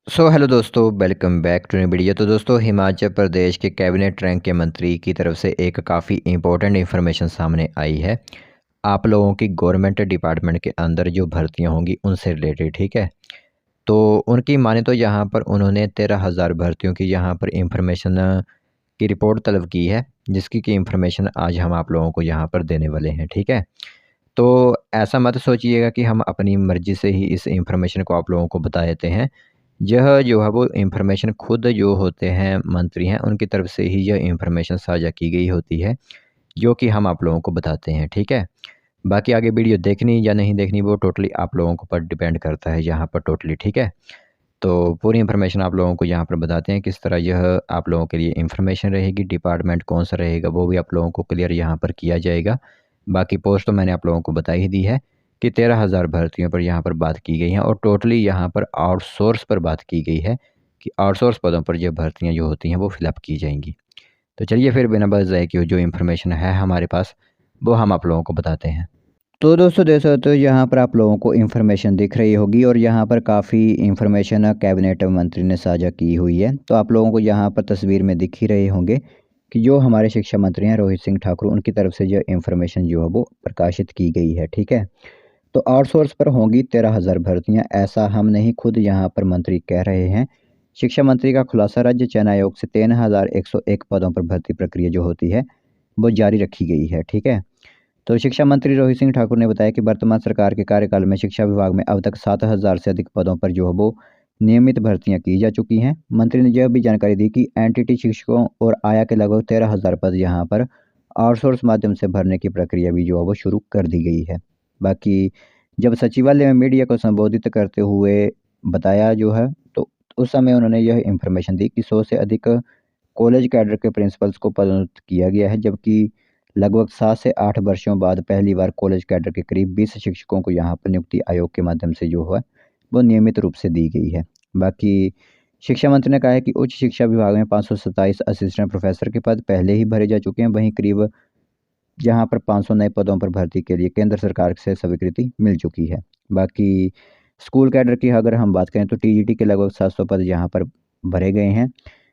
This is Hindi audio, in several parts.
हेलो दोस्तों, welcome back to new video. तो दोस्तों, हिमाचल प्रदेश के कैबिनेट रैंक के मंत्री की तरफ से एक काफ़ी इंपॉर्टेंट इन्फॉर्मेशन सामने आई है। आप लोगों की गवर्नमेंट डिपार्टमेंट के अंदर जो भर्तियां होंगी उनसे रिलेटेड, ठीक है। तो उनकी माने तो यहाँ पर उन्होंने 13,000 भर्तियों की यहाँ पर इंफॉर्मेशन की रिपोर्ट तलब की है, जिसकी की इंफॉर्मेशन आज हम आप लोगों को यहाँ पर देने वाले हैं, ठीक है। तो ऐसा मत सोचिएगा कि हम अपनी मर्ज़ी से ही इस इंफॉर्मेशन को आप लोगों को बता देते हैं। यह जो है वो इंफॉर्मेशन खुद जो होते हैं मंत्री हैं, उनकी तरफ से ही यह इंफॉर्मेशन साझा की गई होती है, जो कि हम आप लोगों को बताते हैं, ठीक है। बाकी आगे वीडियो देखनी या नहीं देखनी वो टोटली आप लोगों के ऊपर डिपेंड करता है यहाँ पर टोटली, ठीक है। तो पूरी इन्फॉर्मेशन आप लोगों को यहाँ पर बताते हैं किस तरह यह आप लोगों के लिए इन्फॉर्मेशन रहेगी, डिपार्टमेंट कौन सा रहेगा वो भी आप लोगों को क्लियर यहाँ पर किया जाएगा। बाकी पोस्ट तो मैंने आप लोगों को बता ही दी है कि 13,000 भर्तियों पर यहाँ पर बात की गई है और टोटली यहाँ पर आउटसोर्स पर बात की गई है कि आउटसोर्स पदों पर ये भर्तियाँ जो होती हैं वो फिलअप की जाएंगी। तो चलिए फिर बिना बस जाए कि जो इन्फॉर्मेशन है हमारे पास वो हम आप लोगों को बताते हैं। तो दोस्तों देख सकते हो यहाँ पर आप लोगों को इन्फॉर्मेशन दिख रही होगी और यहाँ पर काफ़ी इन्फॉर्मेशन कैबिनेट मंत्री ने साझा की हुई है। तो आप लोगों को यहाँ पर तस्वीर में दिख ही रहे होंगे कि जो हमारे शिक्षा मंत्री हैं रोहित सिंह ठाकुर, उनकी तरफ से जो इन्फॉर्मेशन जो है वो प्रकाशित की गई है, ठीक है। तो आउटसोर्स पर होंगी 13,000 भर्तियां, ऐसा हम नहीं खुद यहाँ पर मंत्री कह रहे हैं। शिक्षा मंत्री का खुलासा, राज्य चयन आयोग से 13,101 पदों पर भर्ती प्रक्रिया जो होती है वो जारी रखी गई है, ठीक है। तो शिक्षा मंत्री रोहित सिंह ठाकुर ने बताया कि वर्तमान सरकार के कार्यकाल में शिक्षा विभाग में अब तक 7,000 से अधिक पदों पर जो है वो नियमित भर्तियां की जा चुकी हैं। मंत्री ने यह भी जानकारी दी कि एनटीटी शिक्षकों और आया के लगभग 13,000 पद यहाँ पर आउटसोर्स माध्यम से भरने की प्रक्रिया भी जो है वो शुरू कर दी गई है। बाकी जब सचिवालय में मीडिया को संबोधित करते हुए बताया जो है, तो उस समय उन्होंने यह इंफॉर्मेशन दी कि 100 से अधिक कॉलेज कैडर के प्रिंसिपल्स को पदोन्नत किया गया है, जबकि लगभग 7 से 8 वर्षों बाद पहली बार कॉलेज कैडर के करीब 20 शिक्षकों को यहाँ पर नियुक्ति आयोग के माध्यम से जो है वो नियमित रूप से दी गई है। बाकी शिक्षा मंत्री ने कहा है कि उच्च शिक्षा विभाग में 527 असिस्टेंट प्रोफेसर के पद पहले ही भरे जा चुके हैं, वहीं करीब जहाँ पर 500 नए पदों पर भर्ती के लिए केंद्र सरकार से स्वीकृति मिल चुकी है। बाकी स्कूल कैडर की अगर हम बात करें तो टीजीटी के लगभग 700 पद यहाँ पर भरे गए हैं,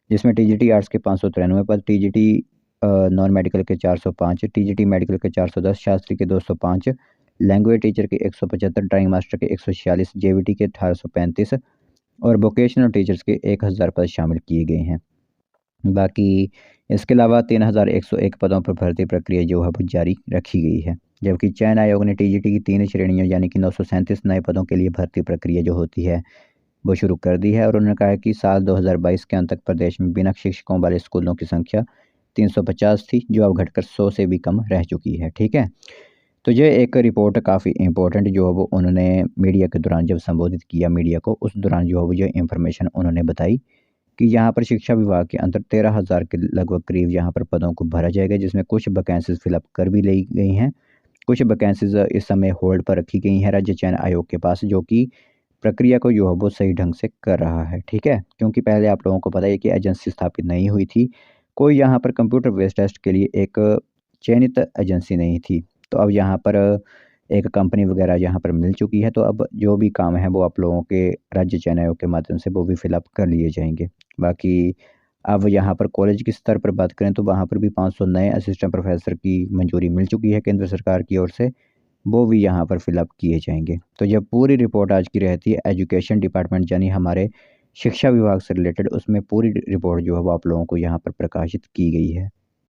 जिसमें टीजीटी आर्ट्स के 593 पद, टीजीटी नॉन मेडिकल के 405, टीजीटी मेडिकल के 410, शास्त्री के 205, लैंग्वेज टीचर के 175, ड्राइंग मास्टर के 146, जेवीटी के 1835 और वोकेशनल टीचर्स के 1000 पद शामिल किए गए हैं। बाकी इसके अलावा 3,101 पदों पर भर्ती प्रक्रिया जो है वो जारी रखी गई है, जबकि चयन आयोग ने टीजीटी की 3 श्रेणियों यानी कि 937 नए पदों के लिए भर्ती प्रक्रिया जो होती है वो शुरू कर दी है और उन्होंने कहा है कि साल 2022 के अंत तक प्रदेश में बिना शिक्षकों वाले स्कूलों की संख्या 350 थी, जो अब घटकर 100 से भी कम रह चुकी है, ठीक है। तो ये एक रिपोर्ट काफ़ी इंपॉर्टेंट जो है वो उन्होंने मीडिया के दौरान जब संबोधित किया मीडिया को, उस दौरान जो है वो ये इन्फॉर्मेशन उन्होंने बताई कि यहाँ पर शिक्षा विभाग के अंदर 13,000 के लगभग करीब यहाँ पर पदों को भरा जाएगा, जिसमें कुछ वैकेंसीज फिलअप कर भी ली गई हैं, कुछ वैकेंसीज इस समय होल्ड पर रखी गई हैं राज्य चयन आयोग के पास, जो कि प्रक्रिया को जो है वो सही ढंग से कर रहा है, ठीक है। क्योंकि पहले आप लोगों को पता है कि एजेंसी स्थापित नहीं हुई थी, कोई यहाँ पर कंप्यूटर बेस्ड टेस्ट के लिए एक चयनित एजेंसी नहीं थी। तो अब यहाँ पर एक कंपनी वगैरह यहाँ पर मिल चुकी है, तो अब जो भी काम है वो आप लोगों के राज्य चयन आयोग के माध्यम से वो भी फिलअप कर लिए जाएंगे। बाकी अब यहाँ पर कॉलेज के स्तर पर बात करें तो वहाँ पर भी 500 नए असिस्टेंट प्रोफेसर की मंजूरी मिल चुकी है केंद्र सरकार की ओर से, वो भी यहाँ पर फिलअप किए जाएंगे। तो जब पूरी रिपोर्ट आज की रहती है एजुकेशन डिपार्टमेंट यानी हमारे शिक्षा विभाग से रिलेटेड, उसमें पूरी रिपोर्ट जो है वो आप लोगों को यहाँ पर प्रकाशित की गई है।